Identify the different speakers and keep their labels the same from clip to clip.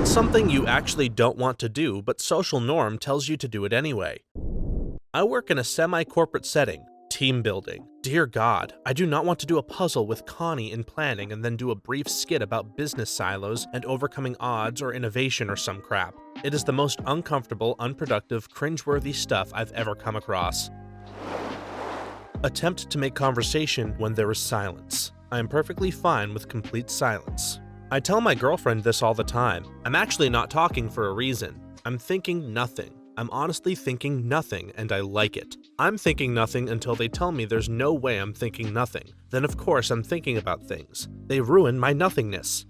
Speaker 1: What's something you actually don't want to do, but social norm tells you to do it anyway? I work in a semi-corporate setting. Team building. Dear God, I do not want to do a puzzle with Connie in planning and then do a brief skit about business silos and overcoming odds or innovation or some crap. It is the most uncomfortable, unproductive, cringeworthy stuff I've ever come across. Attempt to make conversation when there is silence. I am perfectly fine with complete silence. I tell my girlfriend this all the time. I'm actually not talking for a reason. I'm thinking nothing. I'm honestly thinking nothing, and I like it. I'm thinking nothing until they tell me there's no way I'm thinking nothing. Then of course I'm thinking about things. They ruin my nothingness.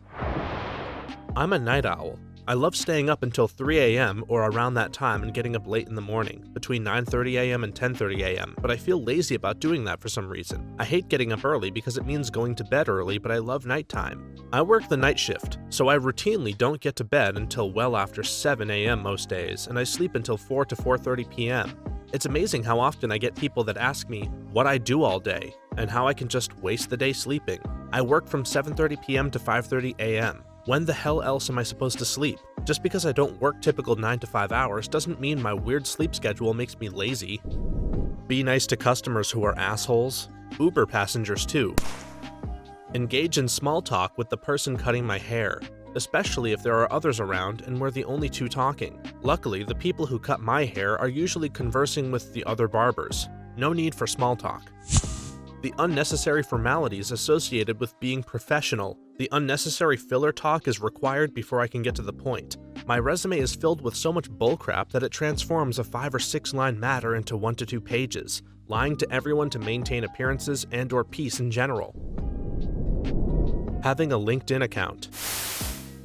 Speaker 1: I'm a night owl. I love staying up until 3 a.m. or around that time and getting up late in the morning, between 9:30 a.m. and 10:30 a.m., but I feel lazy about doing that for some reason. I hate getting up early because it means going to bed early, but I love nighttime. I work the night shift, so I routinely don't get to bed until well after 7 a.m. most days, and I sleep until 4 to 4:30 p.m. It's amazing how often I get people that ask me what I do all day, and how I can just waste the day sleeping. I work from 7:30 p.m. to 5:30 a.m. When the hell else am I supposed to sleep? Just because I don't work typical 9 to 5 hours doesn't mean my weird sleep schedule makes me lazy. Be nice to customers who are assholes. Uber passengers too. Engage in small talk with the person cutting my hair, especially if there are others around and we're the only two talking. Luckily, the people who cut my hair are usually conversing with the other barbers. No need for small talk. The unnecessary formalities associated with being professional. The unnecessary filler talk is required before I can get to the point. My resume is filled with so much bullcrap that it transforms a 5 or 6 line matter into 1 to 2 pages, lying to everyone to maintain appearances and/or peace in general. Having a LinkedIn account.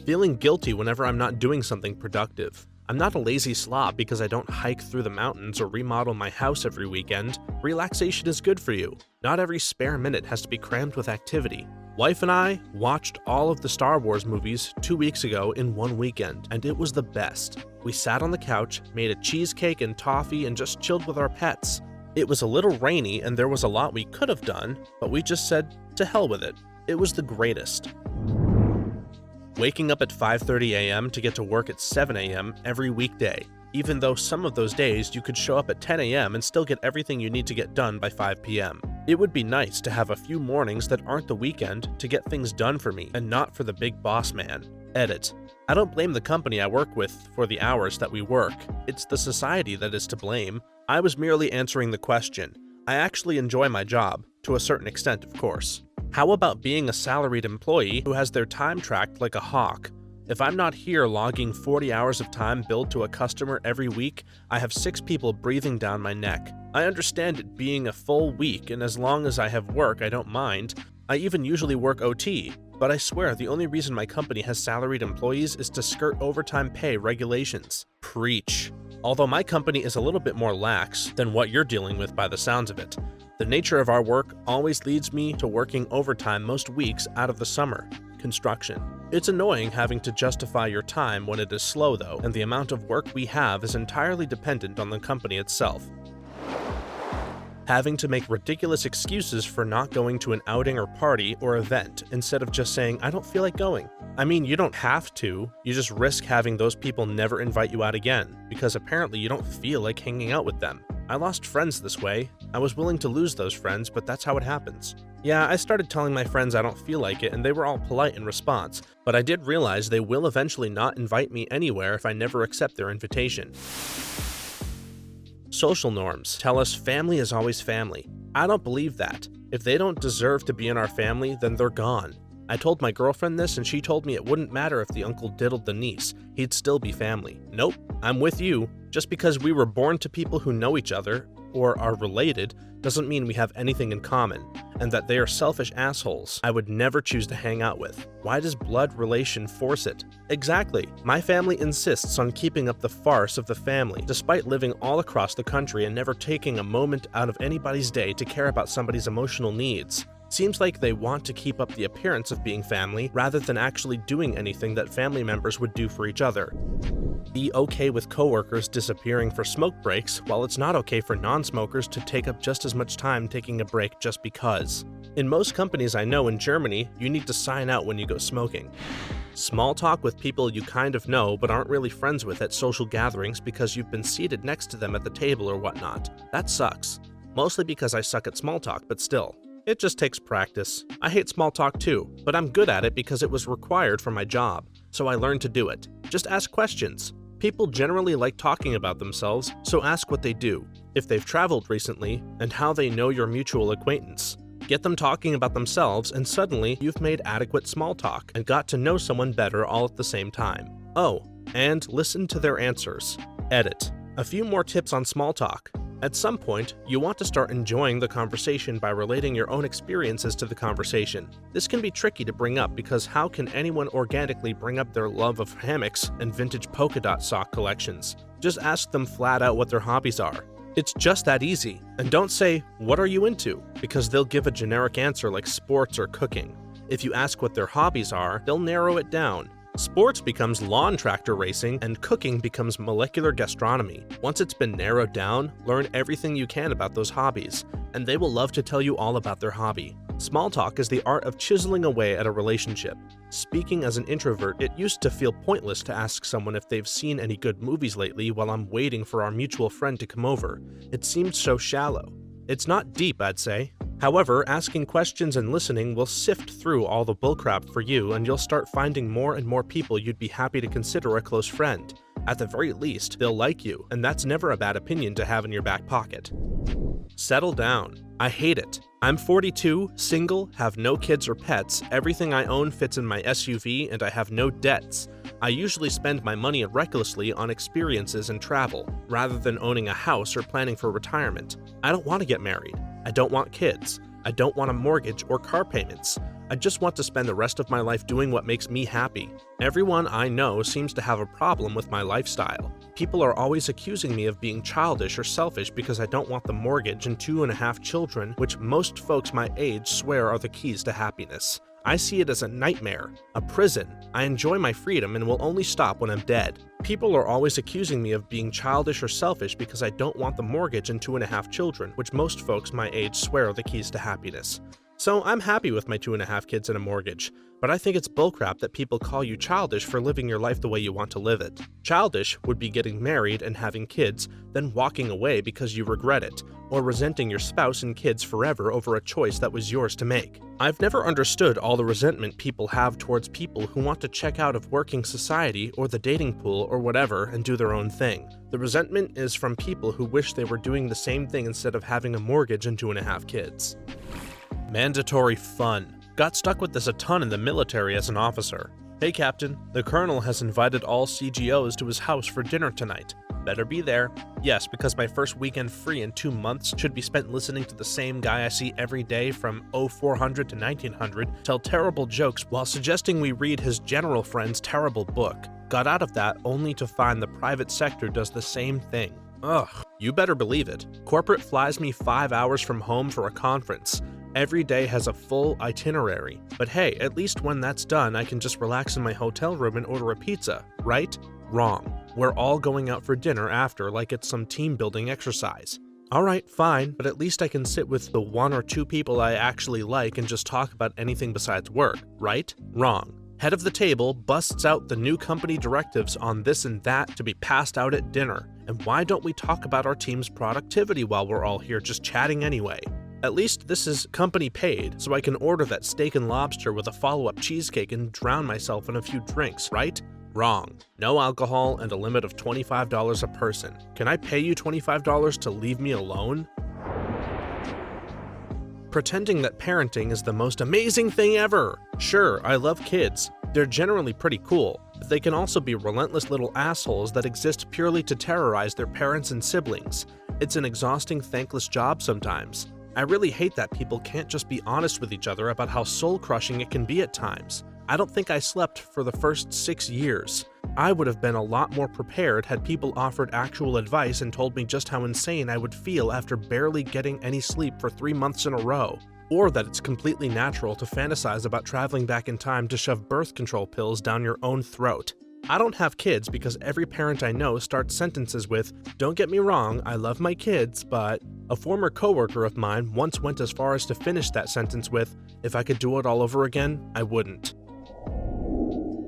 Speaker 1: Feeling guilty whenever I'm not doing something productive. I'm not a lazy slob because I don't hike through the mountains or remodel my house every weekend. Relaxation is good for you. Not every spare minute has to be crammed with activity. Wife and I watched all of the Star Wars movies 2 weeks ago in one weekend, and it was the best. We sat on the couch, made a cheesecake and toffee, and just chilled with our pets. It was a little rainy and there was a lot we could have done, but we just said, to hell with it. It was the greatest. Waking up at 5:30 a.m. to get to work at 7 a.m. every weekday, even though some of those days you could show up at 10 a.m. and still get everything you need to get done by 5 p.m. It would be nice to have a few mornings that aren't the weekend to get things done for me and not for the big boss man. Edit. I don't blame the company I work with for the hours that we work. It's the society that is to blame. I was merely answering the question. I actually enjoy my job, to a certain extent of course. How about being a salaried employee who has their time tracked like a hawk? If I'm not here logging 40 hours of time billed to a customer every week, I have 6 people breathing down my neck. I understand it being a full week, and as long as I have work, I don't mind. I even usually work OT, but I swear the only reason my company has salaried employees is to skirt overtime pay regulations. Preach. Although my company is a little bit more lax than what you're dealing with by the sounds of it. The nature of our work always leads me to working overtime most weeks out of the summer. Construction. It's annoying having to justify your time when it is slow though, and the amount of work we have is entirely dependent on the company itself. Having to make ridiculous excuses for not going to an outing or party or event instead of just saying, I don't feel like going. I mean, you don't have to, you just risk having those people never invite you out again, because apparently you don't feel like hanging out with them. I lost friends this way. I was willing to lose those friends, but that's how it happens. Yeah, I started telling my friends I don't feel like it, and they were all polite in response, but I did realize they will eventually not invite me anywhere if I never accept their invitation. Social norms tell us family is always family. I don't believe that. If they don't deserve to be in our family, then they're gone. I told my girlfriend this and she told me it wouldn't matter if the uncle diddled the niece, he'd still be family. Nope, I'm with you. Just because we were born to people who know each other, or are related, doesn't mean we have anything in common, and that they are selfish assholes I would never choose to hang out with. Why does blood relation force it? Exactly. My family insists on keeping up the farce of the family, despite living all across the country and never taking a moment out of anybody's day to care about somebody's emotional needs. Seems like they want to keep up the appearance of being family rather than actually doing anything that family members would do for each other. Be okay with coworkers disappearing for smoke breaks, while it's not okay for non-smokers to take up just as much time taking a break just because. In most companies I know in Germany, you need to sign out when you go smoking. Small talk with people you kind of know but aren't really friends with at social gatherings because you've been seated next to them at the table or whatnot. That sucks. Mostly because I suck at small talk, but still. It just takes practice. I hate small talk too, but I'm good at it because it was required for my job, so I learned to do it. Just ask questions. People generally like talking about themselves, so ask what they do, if they've traveled recently, and how they know your mutual acquaintance. Get them talking about themselves, and suddenly you've made adequate small talk and got to know someone better all at the same time. Oh, and listen to their answers. Edit. A few more tips on small talk. At some point, you want to start enjoying the conversation by relating your own experiences to the conversation. This can be tricky to bring up because how can anyone organically bring up their love of hammocks and vintage polka dot sock collections? Just ask them flat out what their hobbies are. It's just that easy. And don't say, "What are you into?" because they'll give a generic answer like sports or cooking. If you ask what their hobbies are, they'll narrow it down. Sports becomes lawn tractor racing, and cooking becomes molecular gastronomy. Once it's been narrowed down, learn everything you can about those hobbies, and they will love to tell you all about their hobby. Small talk is the art of chiseling away at a relationship. Speaking as an introvert, it used to feel pointless to ask someone if they've seen any good movies lately while I'm waiting for our mutual friend to come over. It seemed so shallow. It's not deep, I'd say. However, asking questions and listening will sift through all the bullcrap for you, and you'll start finding more and more people you'd be happy to consider a close friend. At the very least, they'll like you, and that's never a bad opinion to have in your back pocket. Settle down. I hate it. I'm 42, single, have no kids or pets, everything I own fits in my SUV, and I have no debts. I usually spend my money recklessly on experiences and travel, rather than owning a house or planning for retirement. I don't want to get married. I don't want kids. I don't want a mortgage or car payments. I just want to spend the rest of my life doing what makes me happy. Everyone I know seems to have a problem with my lifestyle. People are always accusing me of being childish or selfish because I don't want the mortgage and 2.5 children, which most folks my age swear are the keys to happiness. I see it as a nightmare, a prison. I enjoy my freedom and will only stop when I'm dead. People are always accusing me of being childish or selfish because I don't want the mortgage and 2.5 children, which most folks my age swear are the keys to happiness. So I'm happy with my 2.5 kids and a mortgage, but I think it's bullcrap that people call you childish for living your life the way you want to live it. Childish would be getting married and having kids, then walking away because you regret it, or resenting your spouse and kids forever over a choice that was yours to make. I've never understood all the resentment people have towards people who want to check out of working society or the dating pool or whatever and do their own thing. The resentment is from people who wish they were doing the same thing instead of having a mortgage and 2.5 kids. Mandatory fun. Got stuck with this a ton in the military as an officer. Hey Captain, the Colonel has invited all CGOs to his house for dinner tonight. Better be there. Yes, because my first weekend free in 2 months should be spent listening to the same guy I see every day from 0400 to 1900 tell terrible jokes while suggesting we read his general friend's terrible book. Got out of that only to find the private sector does the same thing. Ugh, you better believe it. Corporate flies me 5 hours from home for a conference. Every day has a full itinerary. But hey, at least when that's done, I can just relax in my hotel room and order a pizza, right? Wrong. We're all going out for dinner after like it's some team building exercise. Alright, fine, but at least I can sit with the 1 or 2 people I actually like and just talk about anything besides work, right? Wrong. Head of the table busts out the new company directives on this and that to be passed out at dinner. And why don't we talk about our team's productivity while we're all here just chatting anyway? At least this is company paid, so I can order that steak and lobster with a follow-up cheesecake and drown myself in a few drinks, right? Wrong. No alcohol and a limit of $25 a person. Can I pay you $25 to leave me alone? Pretending that parenting is the most amazing thing ever. Sure, I love kids. They're generally pretty cool, but they can also be relentless little assholes that exist purely to terrorize their parents and siblings. It's an exhausting, thankless job sometimes. I really hate that people can't just be honest with each other about how soul-crushing it can be at times. I don't think I slept for the first 6 years. I would have been a lot more prepared had people offered actual advice and told me just how insane I would feel after barely getting any sleep for 3 months in a row. Or that it's completely natural to fantasize about traveling back in time to shove birth control pills down your own throat. I don't have kids because every parent I know starts sentences with, "Don't get me wrong, I love my kids, but..." A former coworker of mine once went as far as to finish that sentence with, "If I could do it all over again, I wouldn't."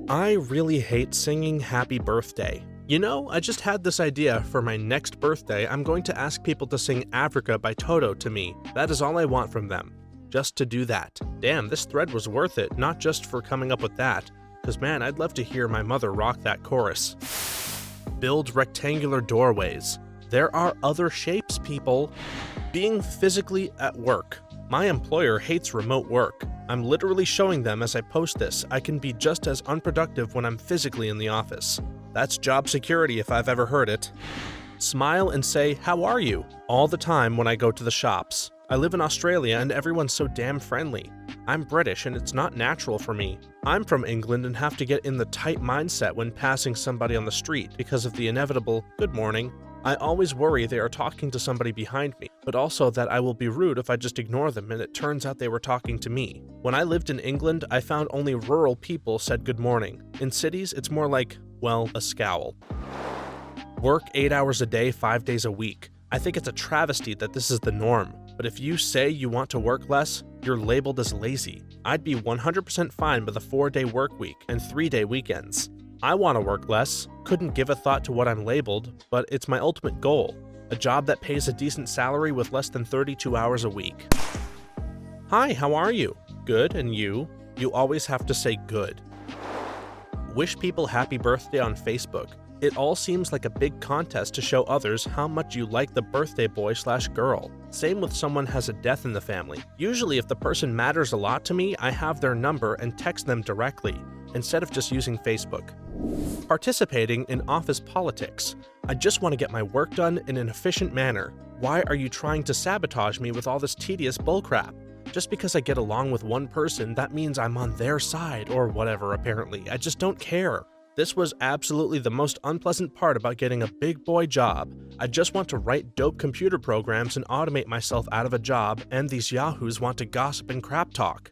Speaker 1: I really hate singing happy birthday. You know, I just had this idea for my next birthday. I'm going to ask people to sing Africa by Toto to me. That is all I want from them. Just to do that. Damn, this thread was worth it, not just for coming up with that. Cause man, I'd love to hear my mother rock that chorus. Build rectangular doorways. There are other shapes, people. Being physically at work. My employer hates remote work. I'm literally showing them as I post this, I can be just as unproductive when I'm physically in the office. That's job security if I've ever heard it. Smile and say, "How are you?" all the time when I go to the shops. I live in Australia and everyone's so damn friendly. I'm British and it's not natural for me. I'm from England and have to get in the tight mindset when passing somebody on the street because of the inevitable "good morning." I always worry they are talking to somebody behind me, but also that I will be rude if I just ignore them and it turns out they were talking to me. When I lived in England, I found only rural people said good morning. In cities, it's more like, well, a scowl. Work 8 hours a day, 5 days a week. I think it's a travesty that this is the norm, but if you say you want to work less, you're labeled as lazy. I'd be 100% fine with a 4-day work week and 3-day weekends. I want to work less, couldn't give a thought to what I'm labeled, but it's my ultimate goal. A job that pays a decent salary with less than 32 hours a week. Hi, how are you? Good, and you? You always have to say good. Wish people happy birthday on Facebook. It all seems like a big contest to show others how much you like the birthday boy/girl. Same with someone has a death in the family. Usually if the person matters a lot to me, I have their number and text them directly, instead of just using Facebook. Participating in office politics. I just want to get my work done in an efficient manner. Why are you trying to sabotage me with all this tedious bullcrap? Just because I get along with one person, that means I'm on their side, or whatever apparently. I just don't care. This was absolutely the most unpleasant part about getting a big boy job. I just want to write dope computer programs and automate myself out of a job, and these yahoos want to gossip and crap talk.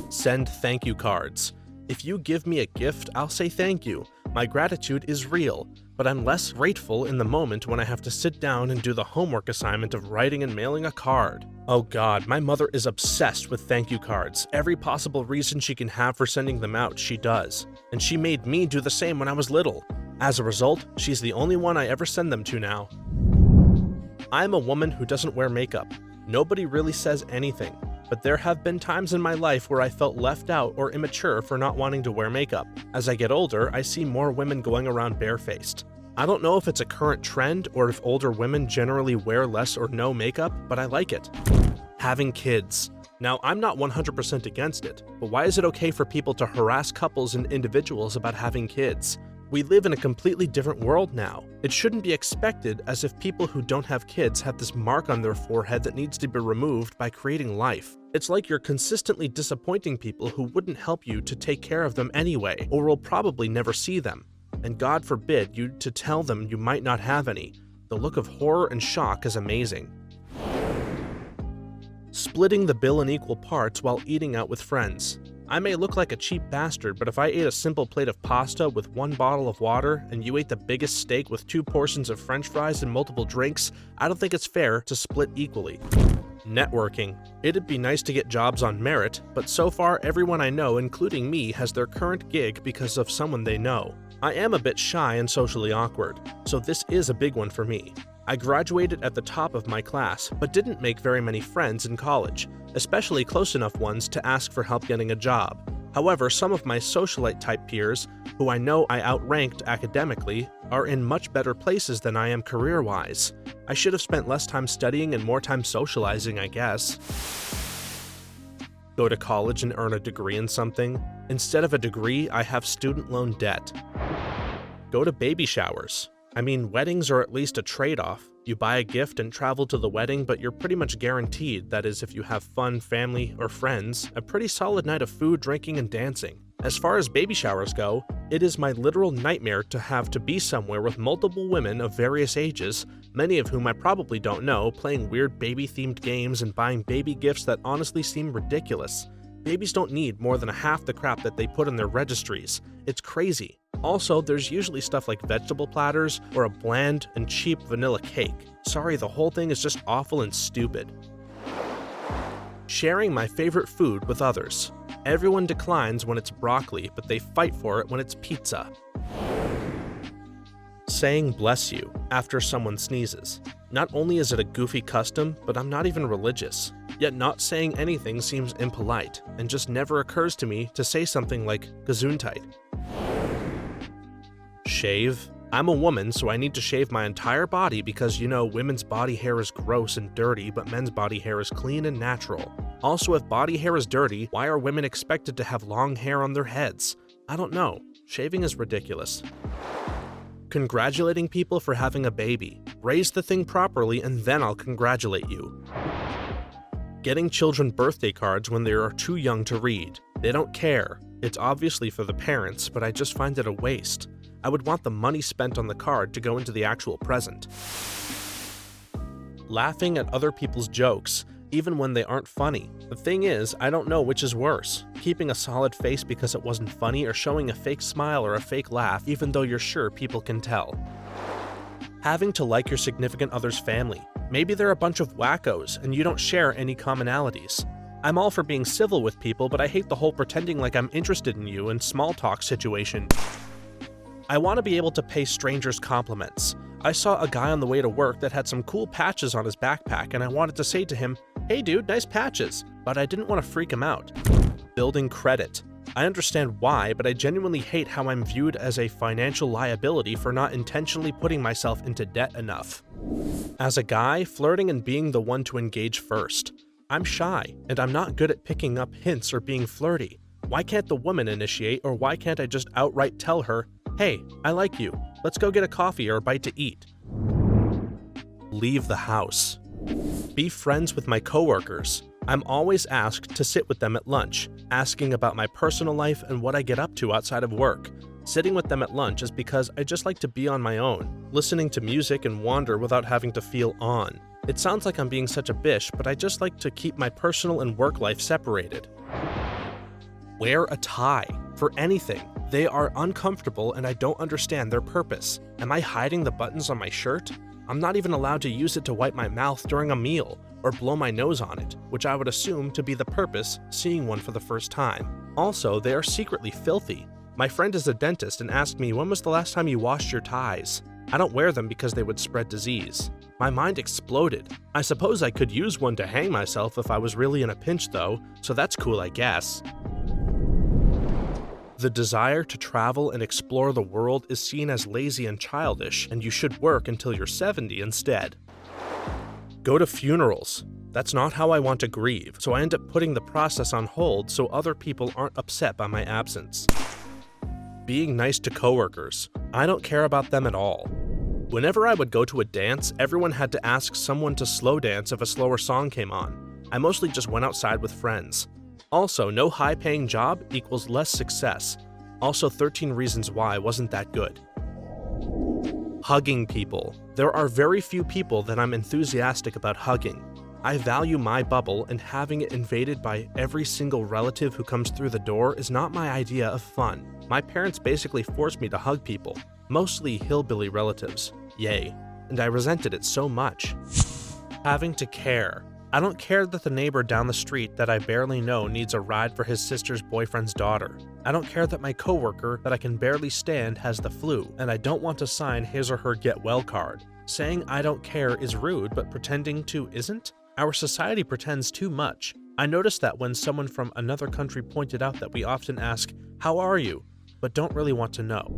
Speaker 1: Send thank you cards. If you give me a gift, I'll say thank you. My gratitude is real, but I'm less grateful in the moment when I have to sit down and do the homework assignment of writing and mailing a card. Oh god, my mother is obsessed with thank you cards. Every possible reason she can have for sending them out, she does. And she made me do the same when I was little. As a result, she's the only one I ever send them to now. I'm a woman who doesn't wear makeup. Nobody really says anything. But there have been times in my life where I felt left out or immature for not wanting to wear makeup. As I get older, I see more women going around barefaced. I don't know if it's a current trend or if older women generally wear less or no makeup, but I like it. Having kids. Now, I'm not 100% against it, but why is it okay for people to harass couples and individuals about having kids? We live in a completely different world now. It shouldn't be expected as if people who don't have kids have this mark on their forehead that needs to be removed by creating life. It's like you're consistently disappointing people who wouldn't help you to take care of them anyway, or will probably never see them. And God forbid you to tell them you might not have any. The look of horror and shock is amazing. Splitting the bill in equal parts while eating out with friends. I may look like a cheap bastard, but if I ate a simple plate of pasta with 1 bottle of water and you ate the biggest steak with 2 portions of french fries and multiple drinks, I don't think it's fair to split equally. Networking. It'd be nice to get jobs on merit, but so far everyone I know, including me, has their current gig because of someone they know. I am a bit shy and socially awkward, so this is a big one for me. I graduated at the top of my class, but didn't make very many friends in college, especially close enough ones to ask for help getting a job. However, some of my socialite-type peers, who I know I outranked academically, are in much better places than I am career-wise. I should have spent less time studying and more time socializing, I guess. Go to college and earn a degree in something. Instead of a degree, I have student loan debt. Go to baby showers. I mean, weddings are at least a trade-off. You buy a gift and travel to the wedding, but you're pretty much guaranteed, that is if you have fun, family, or friends, a pretty solid night of food, drinking, and dancing. As far as baby showers go, it is my literal nightmare to have to be somewhere with multiple women of various ages, many of whom I probably don't know, playing weird baby-themed games and buying baby gifts that honestly seem ridiculous. Babies don't need more than half the crap that they put in their registries. It's crazy. Also, there's usually stuff like vegetable platters or a bland and cheap vanilla cake. Sorry, the whole thing is just awful and stupid. Sharing my favorite food with others. Everyone declines when it's broccoli, but they fight for it when it's pizza. Saying bless you after someone sneezes. Not only is it a goofy custom, but I'm not even religious. Yet not saying anything seems impolite, and just never occurs to me to say something like Gesundheit. Shave. I'm a woman, so I need to shave my entire body because, women's body hair is gross and dirty, but men's body hair is clean and natural. Also, if body hair is dirty, why are women expected to have long hair on their heads? I don't know. Shaving is ridiculous. Congratulating people for having a baby. Raise the thing properly and then I'll congratulate you. Getting children birthday cards when they are too young to read. They don't care. It's obviously for the parents, but I just find it a waste. I would want the money spent on the card to go into the actual present. Laughing at other people's jokes, even when they aren't funny. The thing is, I don't know which is worse. Keeping a solid face because it wasn't funny or showing a fake smile or a fake laugh even though you're sure people can tell. Having to like your significant other's family. Maybe they're a bunch of wackos and you don't share any commonalities. I'm all for being civil with people, but I hate the whole pretending like I'm interested in you and small talk situation. I want to be able to pay strangers compliments. I saw a guy on the way to work that had some cool patches on his backpack and I wanted to say to him, "Hey dude, nice patches," but I didn't want to freak him out. Building credit. I understand why, but I genuinely hate how I'm viewed as a financial liability for not intentionally putting myself into debt enough. As a guy, flirting and being the one to engage first. I'm shy, and I'm not good at picking up hints or being flirty. Why can't the woman initiate, or why can't I just outright tell her, "Hey, I like you. Let's go get a coffee or a bite to eat." Leave the house. Be friends with my coworkers. I'm always asked to sit with them at lunch, asking about my personal life and what I get up to outside of work. Sitting with them at lunch is because I just like to be on my own, listening to music and wander without having to feel on. It sounds like I'm being such a bish, but I just like to keep my personal and work life separated. Wear a tie. For anything. They are uncomfortable and I don't understand their purpose. Am I hiding the buttons on my shirt? I'm not even allowed to use it to wipe my mouth during a meal or blow my nose on it, which I would assume to be the purpose seeing one for the first time. Also, they are secretly filthy. My friend is a dentist and asked me, "When was the last time you washed your ties?" I don't wear them because they would spread disease. My mind exploded. I suppose I could use one to hang myself if I was really in a pinch though, so that's cool I guess. The desire to travel and explore the world is seen as lazy and childish, and you should work until you're 70 instead. Go to funerals. That's not how I want to grieve, so I end up putting the process on hold so other people aren't upset by my absence. Being nice to coworkers. I don't care about them at all. Whenever I would go to a dance, everyone had to ask someone to slow dance if a slower song came on. I mostly just went outside with friends. Also, no high-paying job equals less success. Also, 13 Reasons Why wasn't that good. Hugging people. There are very few people that I'm enthusiastic about hugging. I value my bubble, and having it invaded by every single relative who comes through the door is not my idea of fun. My parents basically forced me to hug people, mostly hillbilly relatives. Yay. And I resented it so much. Having to care. I don't care that the neighbor down the street that I barely know needs a ride for his sister's boyfriend's daughter. I don't care that my coworker that I can barely stand has the flu, and I don't want to sign his or her get well card. Saying I don't care is rude, but pretending to isn't? Our society pretends too much. I noticed that when someone from another country pointed out that we often ask, "How are you?" but don't really want to know.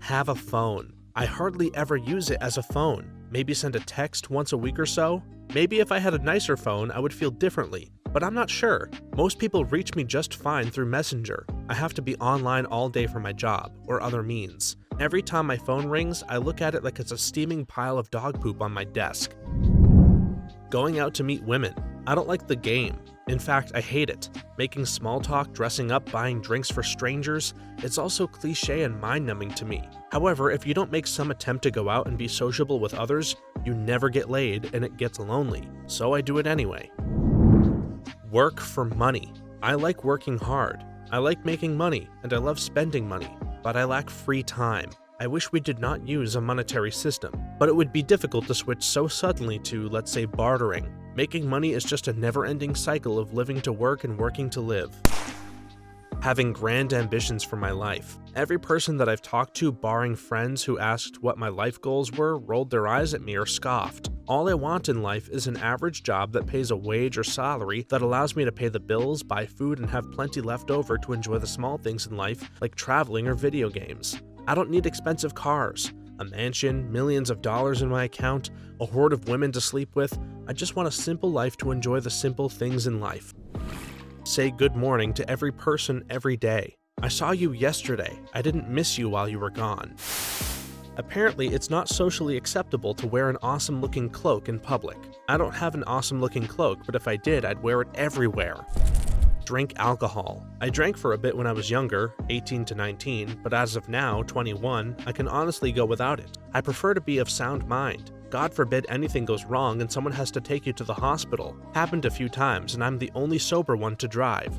Speaker 1: Have a phone. I hardly ever use it as a phone. Maybe send a text once a week or so? Maybe if I had a nicer phone, I would feel differently, but I'm not sure. Most people reach me just fine through Messenger. I have to be online all day for my job, or other means. Every time my phone rings, I look at it like it's a steaming pile of dog poop on my desk. Going out to meet women. I don't like the game. In fact, I hate it. Making small talk, dressing up, buying drinks for strangers, it's also cliche and mind-numbing to me. However, if you don't make some attempt to go out and be sociable with others, you never get laid and it gets lonely. So I do it anyway. Work for money. I like working hard. I like making money, and I love spending money. but I lack free time. I wish we did not use a monetary system, but it would be difficult to switch so suddenly to, let's say, bartering. Making money is just a never-ending cycle of living to work and working to live. Having grand ambitions for my life. Every person that I've talked to, barring friends who asked what my life goals were, rolled their eyes at me or scoffed. All I want in life is an average job that pays a wage or salary that allows me to pay the bills, buy food, and have plenty left over to enjoy the small things in life like traveling or video games. I don't need expensive cars, a mansion, millions of dollars in my account, a horde of women to sleep with. I just want a simple life to enjoy the simple things in life. Say good morning to every person every day. I saw you yesterday. I didn't miss you while you were gone. Apparently, it's not socially acceptable to wear an awesome-looking cloak in public. I don't have an awesome-looking cloak, but if I did, I'd wear it everywhere. Drink alcohol. I drank for a bit when I was younger, 18 to 19, but as of now, 21, I can honestly go without it. I prefer to be of sound mind. God forbid anything goes wrong and someone has to take you to the hospital. Happened a few times and I'm the only sober one to drive.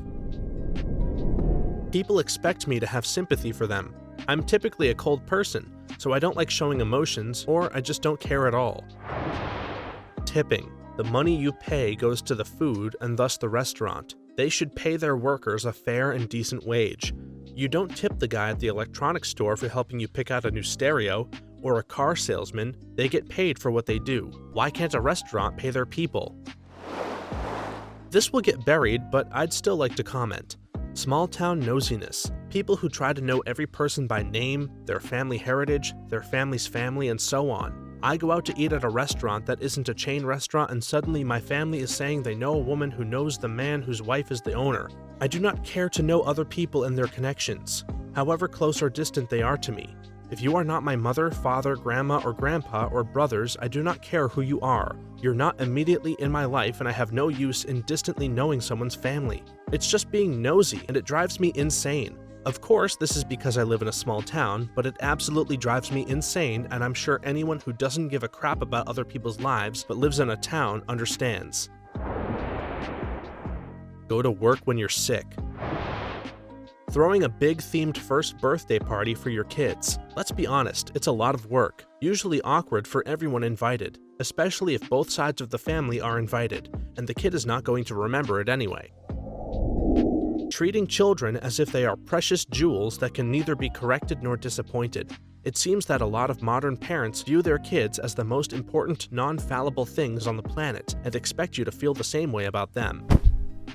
Speaker 1: People expect me to have sympathy for them. I'm typically a cold person, so I don't like showing emotions, or I just don't care at all. Tipping. The money you pay goes to the food and thus the restaurant. They should pay their workers a fair and decent wage. You don't tip the guy at the electronics store for helping you pick out a new stereo, or a car salesman. They get paid for what they do. Why can't a restaurant pay their people? This will get buried, but I'd still like to comment. Small town nosiness. People who try to know every person by name, their family heritage, their family's family, and so on. I go out to eat at a restaurant that isn't a chain restaurant and suddenly my family is saying they know a woman who knows the man whose wife is the owner. I do not care to know other people and their connections, however close or distant they are to me. If you are not my mother, father, grandma, or grandpa, or brothers, I do not care who you are. You're not immediately in my life and I have no use in distantly knowing someone's family. It's just being nosy and it drives me insane. Of course, this is because I live in a small town, but it absolutely drives me insane, and I'm sure anyone who doesn't give a crap about other people's lives but lives in a town understands. Go to work when you're sick. Throwing a big themed first birthday party for your kids. Let's be honest, it's a lot of work, usually awkward for everyone invited, especially if both sides of the family are invited, and the kid is not going to remember it anyway. Treating children as if they are precious jewels that can neither be corrected nor disappointed. It seems that a lot of modern parents view their kids as the most important, non-fallible things on the planet and expect you to feel the same way about them.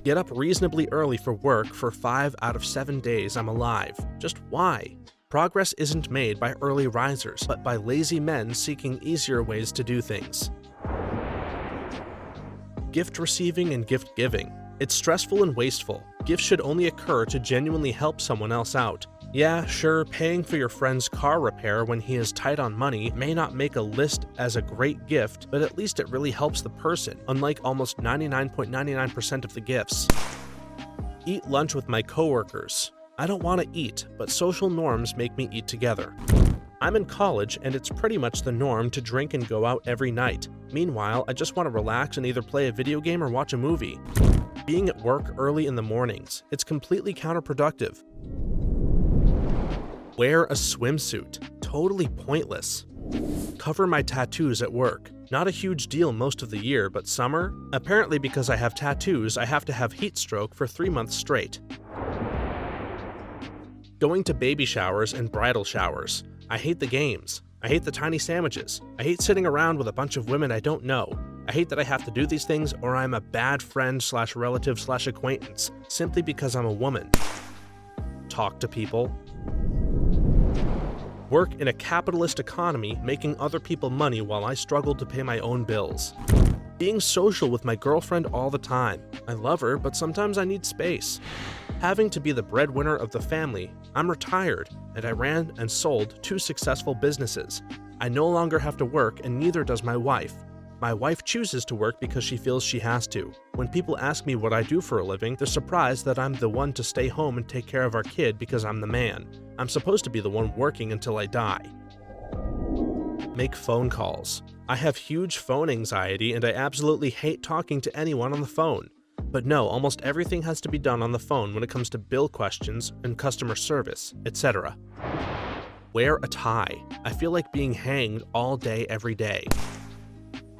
Speaker 1: Get up reasonably early for work for 5 out of 7 days I'm alive. Just why? Progress isn't made by early risers, but by lazy men seeking easier ways to do things. Gift receiving and gift giving. It's stressful and wasteful. Gifts should only occur to genuinely help someone else out. Yeah, sure, paying for your friend's car repair when he is tight on money may not make a list as a great gift, but at least it really helps the person, unlike almost 99.99% of the gifts. Eat lunch with my coworkers. I don't want to eat, but social norms make me eat together. I'm in college, and it's pretty much the norm to drink and go out every night. Meanwhile, I just want to relax and either play a video game or watch a movie. Being at work early in the mornings. It's completely counterproductive. Wear a swimsuit. Totally pointless. Cover my tattoos at work. Not a huge deal most of the year, but summer? Apparently because I have tattoos, I have to have heat stroke for 3 months straight. Going to baby showers and bridal showers. I hate the games. I hate the tiny sandwiches. I hate sitting around with a bunch of women I don't know. I hate that I have to do these things or I'm a bad friend / relative / acquaintance, simply because I'm a woman. Talk to people. Work in a capitalist economy, making other people money while I struggle to pay my own bills. Being social with my girlfriend all the time. I love her, but sometimes I need space. Having to be the breadwinner of the family. I'm retired, and I ran and sold 2 successful businesses. I no longer have to work, and neither does my wife. My wife chooses to work because she feels she has to. When people ask me what I do for a living, they're surprised that I'm the one to stay home and take care of our kid because I'm the man. I'm supposed to be the one working until I die. Make phone calls. I have huge phone anxiety and I absolutely hate talking to anyone on the phone. But no, almost everything has to be done on the phone when it comes to bill questions and customer service, etc. Wear a tie. I feel like being hanged all day every day.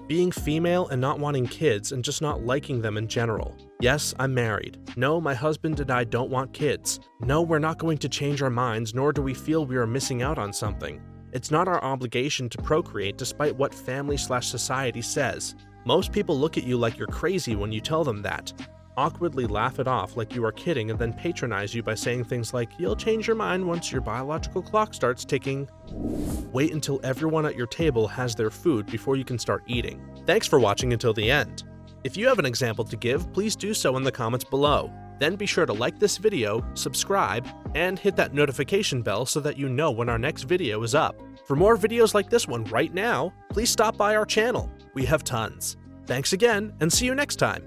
Speaker 1: Being female and not wanting kids and just not liking them in general. Yes, I'm married. No, my husband and I don't want kids. No, we're not going to change our minds, nor do we feel we are missing out on something. It's not our obligation to procreate despite what family/society says. Most people look at you like you're crazy when you tell them that, awkwardly laugh it off like you are kidding, and then patronize you by saying things like, "You'll change your mind once your biological clock starts ticking." Wait until everyone at your table has their food before you can start eating. Thanks for watching until the end. If you have an example to give, please do so in the comments below. Then be sure to like this video, subscribe, and hit that notification bell so that you know when our next video is up. For more videos like this one right now, please stop by our channel. We have tons. Thanks again, and see you next time.